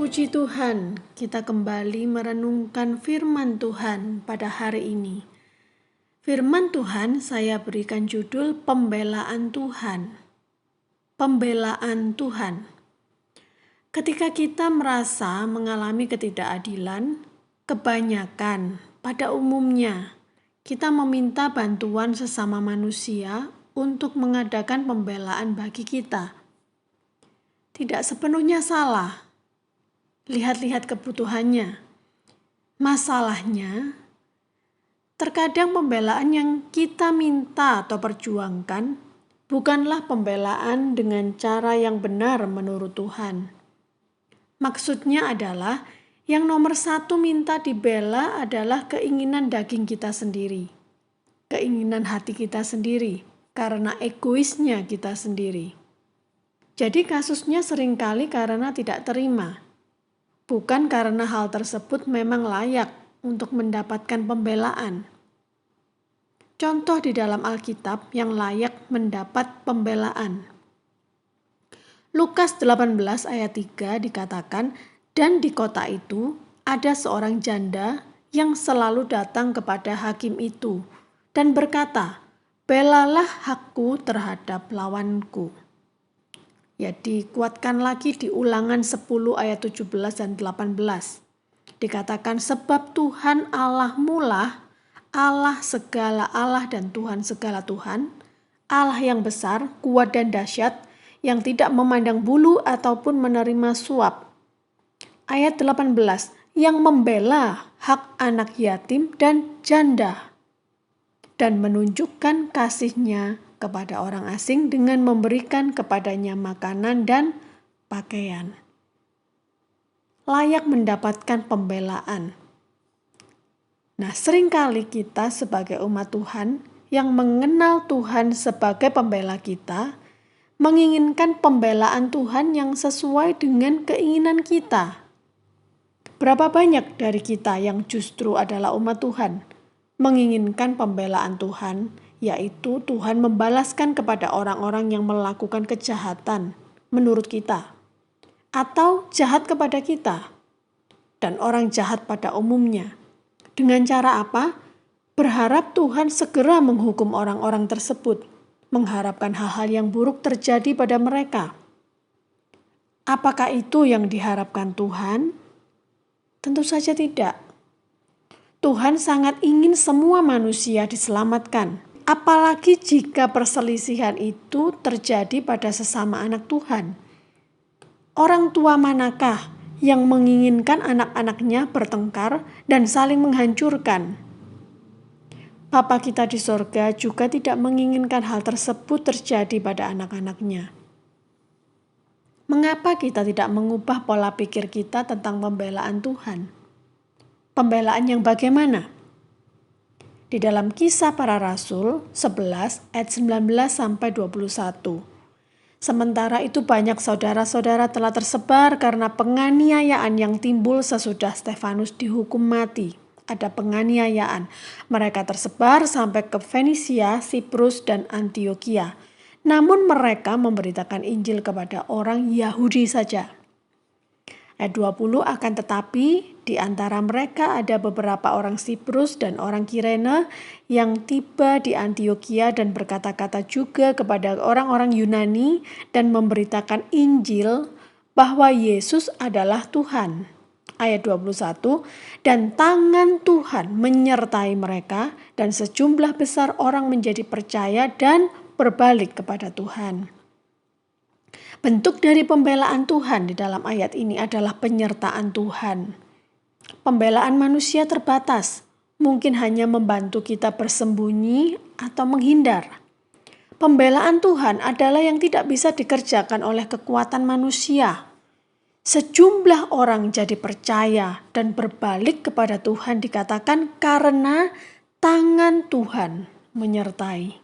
Puji Tuhan, kita kembali merenungkan firman Tuhan pada hari ini. Firman Tuhan saya berikan judul Pembelaan Tuhan. Pembelaan Tuhan. Ketika kita merasa mengalami ketidakadilan, kebanyakan pada umumnya kita meminta bantuan sesama manusia untuk mengadakan pembelaan bagi kita. Tidak sepenuhnya salah. Lihat-lihat kebutuhannya. Masalahnya, terkadang pembelaan yang kita minta atau perjuangkan bukanlah pembelaan dengan cara yang benar menurut Tuhan. Maksudnya adalah yang nomor satu minta dibela adalah keinginan daging kita sendiri, keinginan hati kita sendiri, karena egoisnya kita sendiri. Jadi kasusnya seringkali karena tidak terima. Bukan karena hal tersebut memang layak untuk mendapatkan pembelaan. Contoh di dalam Alkitab yang layak mendapat pembelaan. Lukas 18 ayat 3 dikatakan, "Dan di kota itu ada seorang janda yang selalu datang kepada hakim itu dan berkata, 'Belalah hakku terhadap lawanku.'" Ya, dikuatkan lagi di Ulangan 10 ayat 17 dan 18. Dikatakan, "Sebab Tuhan Allahmu lah, Allah segala Allah dan Tuhan segala Tuhan, Allah yang besar, kuat dan dahsyat, yang tidak memandang bulu ataupun menerima suap." Ayat 18, "Yang membela hak anak yatim dan janda, dan menunjukkan kasih-Nya kepada orang asing dengan memberikan kepadanya makanan dan pakaian." Layak mendapatkan pembelaan. Nah, seringkali kita sebagai umat Tuhan yang mengenal Tuhan sebagai pembela kita, menginginkan pembelaan Tuhan yang sesuai dengan keinginan kita. Berapa banyak dari kita yang justru adalah umat Tuhan, menginginkan pembelaan Tuhan, yaitu Tuhan membalaskan kepada orang-orang yang melakukan kejahatan menurut kita, atau jahat kepada kita, dan orang jahat pada umumnya. Dengan cara apa? Berharap Tuhan segera menghukum orang-orang tersebut, mengharapkan hal-hal yang buruk terjadi pada mereka. Apakah itu yang diharapkan Tuhan? Tentu saja tidak. Tuhan sangat ingin semua manusia diselamatkan. Apalagi jika perselisihan itu terjadi pada sesama anak Tuhan. Orang tua manakah yang menginginkan anak-anaknya bertengkar dan saling menghancurkan? Bapa kita di sorga juga tidak menginginkan hal tersebut terjadi pada anak-anaknya. Mengapa kita tidak mengubah pola pikir kita tentang pembelaan Tuhan? Pembelaan yang bagaimana? Di dalam Kisah Para Rasul 11 ayat 19 sampai 21. "Sementara itu banyak saudara-saudara telah tersebar karena penganiayaan yang timbul sesudah Stefanus dihukum mati." Ada penganiayaan. Mereka tersebar sampai ke Fenisia, Siprus, dan Antioquia. Namun mereka memberitakan Injil kepada orang Yahudi saja. Ayat 20, "Akan tetapi di antara mereka ada beberapa orang Siprus dan orang Kirene yang tiba di Antioquia dan berkata-kata juga kepada orang-orang Yunani dan memberitakan Injil bahwa Yesus adalah Tuhan." Ayat 21, "Dan tangan Tuhan menyertai mereka dan sejumlah besar orang menjadi percaya dan berbalik kepada Tuhan." Bentuk dari pembelaan Tuhan di dalam ayat ini adalah penyertaan Tuhan. Pembelaan manusia terbatas, mungkin hanya membantu kita bersembunyi atau menghindar. Pembelaan Tuhan adalah yang tidak bisa dikerjakan oleh kekuatan manusia. Sejumlah orang jadi percaya dan berbalik kepada Tuhan dikatakan karena tangan Tuhan menyertai.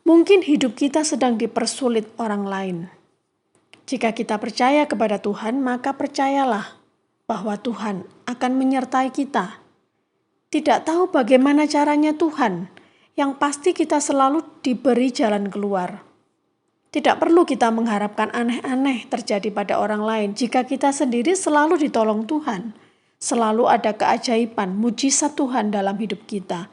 Mungkin hidup kita sedang dipersulit orang lain. Jika kita percaya kepada Tuhan, maka percayalah bahwa Tuhan akan menyertai kita. Tidak tahu bagaimana caranya Tuhan, yang pasti kita selalu diberi jalan keluar. Tidak perlu kita mengharapkan aneh-aneh terjadi pada orang lain jika kita sendiri selalu ditolong Tuhan. Selalu ada keajaiban, mujizat Tuhan dalam hidup kita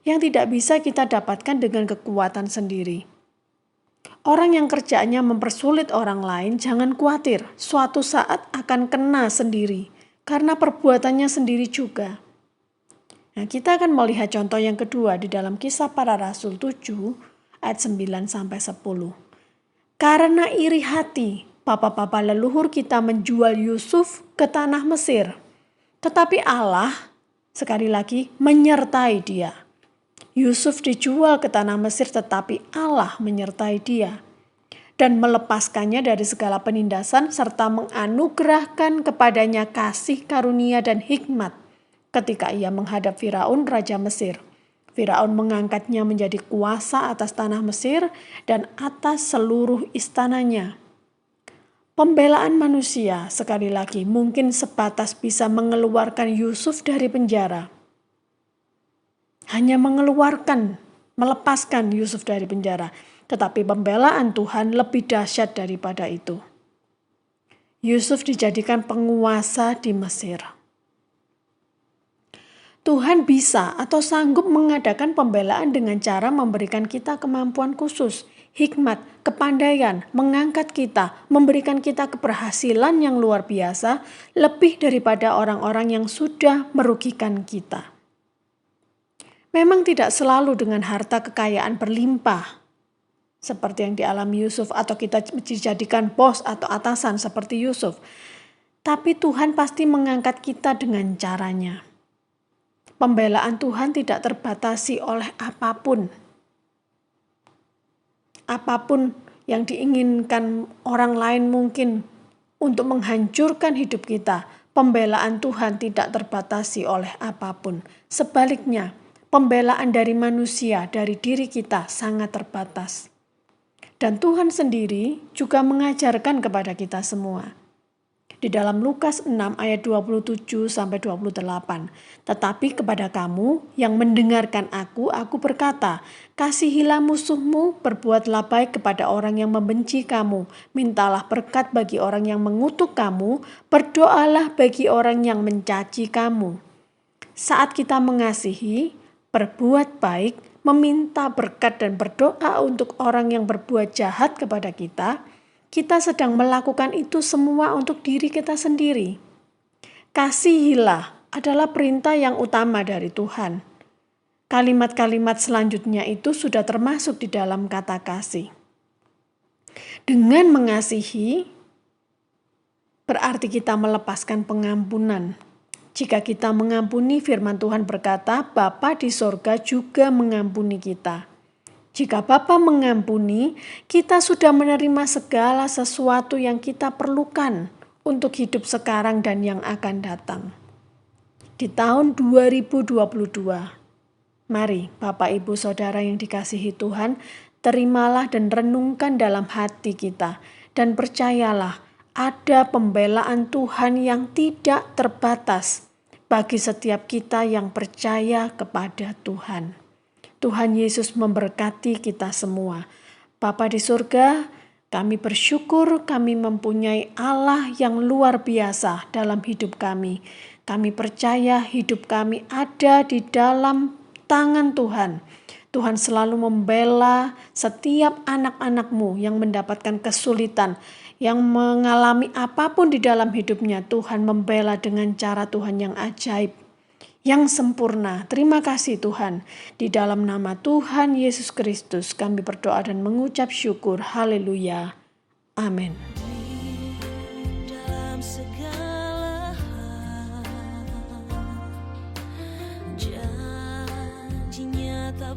yang tidak bisa kita dapatkan dengan kekuatan sendiri. Orang yang kerjaannya mempersulit orang lain, jangan khawatir, suatu saat akan kena sendiri karena perbuatannya sendiri juga. Nah, kita akan melihat contoh yang kedua di dalam Kisah Para Rasul 7 ayat 9-10. Karena iri hati, bapa-bapa leluhur kita menjual Yusuf ke tanah Mesir. Tetapi Allah, sekali lagi, menyertai dia. Yusuf dijual ke tanah Mesir, tetapi Allah menyertai dia. Dan melepaskannya dari segala penindasan, serta menganugerahkan kepadanya kasih karunia dan hikmat ketika ia menghadap Firaun, Raja Mesir. Firaun mengangkatnya menjadi kuasa atas tanah Mesir dan atas seluruh istananya. Pembelaan manusia, sekali lagi, mungkin sebatas bisa mengeluarkan Yusuf dari penjara. Hanya melepaskan Yusuf dari penjara. Tetapi pembelaan Tuhan lebih dahsyat daripada itu. Yusuf dijadikan penguasa di Mesir. Tuhan bisa atau sanggup mengadakan pembelaan dengan cara memberikan kita kemampuan khusus, hikmat, kepandaian, mengangkat kita, memberikan kita keberhasilan yang luar biasa, lebih daripada orang-orang yang sudah merugikan kita. Memang tidak selalu dengan harta kekayaan berlimpah, seperti yang dialami Yusuf, atau kita dijadikan bos atau atasan seperti Yusuf. Tapi Tuhan pasti mengangkat kita dengan caranya. Pembelaan Tuhan tidak terbatasi oleh apapun. Apapun yang diinginkan orang lain mungkin untuk menghancurkan hidup kita, pembelaan Tuhan tidak terbatasi oleh apapun. Sebaliknya, pembelaan dari manusia, dari diri kita sangat terbatas. Dan Tuhan sendiri juga mengajarkan kepada kita semua. Di dalam Lukas 6 ayat 27-28. Tetapi kepada kamu yang mendengarkan aku berkata, kasihilah musuhmu, berbuatlah baik kepada orang yang membenci kamu, mintalah berkat bagi orang yang mengutuk kamu, berdoalah bagi orang yang mencaci kamu. Saat kita mengasihi, berbuat baik, meminta berkat dan berdoa untuk orang yang berbuat jahat kepada kita, kita sedang melakukan itu semua untuk diri kita sendiri. Kasihilah adalah perintah yang utama dari Tuhan. Kalimat-kalimat selanjutnya itu sudah termasuk di dalam kata kasih. Dengan mengasihi, berarti kita melepaskan pengampunan. Jika kita mengampuni, firman Tuhan berkata, Bapa di sorga juga mengampuni kita. Jika Bapa mengampuni, kita sudah menerima segala sesuatu yang kita perlukan untuk hidup sekarang dan yang akan datang. Di tahun 2022, mari Bapak Ibu Saudara yang dikasihi Tuhan, terimalah dan renungkan dalam hati kita. Dan percayalah, ada pembelaan Tuhan yang tidak terbatas bagi setiap kita yang percaya kepada Tuhan. Tuhan Yesus memberkati kita semua. Bapa di surga, kami bersyukur kami mempunyai Allah yang luar biasa dalam hidup kami. Kami percaya hidup kami ada di dalam tangan Tuhan. Tuhan selalu membela setiap anak-anak-Mu yang mendapatkan kesulitan, yang mengalami apapun di dalam hidupnya. Tuhan membela dengan cara Tuhan yang ajaib, yang sempurna. Terima kasih Tuhan. Di dalam nama Tuhan Yesus Kristus kami berdoa dan mengucap syukur. Haleluya. Amin. Dalam segala hal, janjinya tak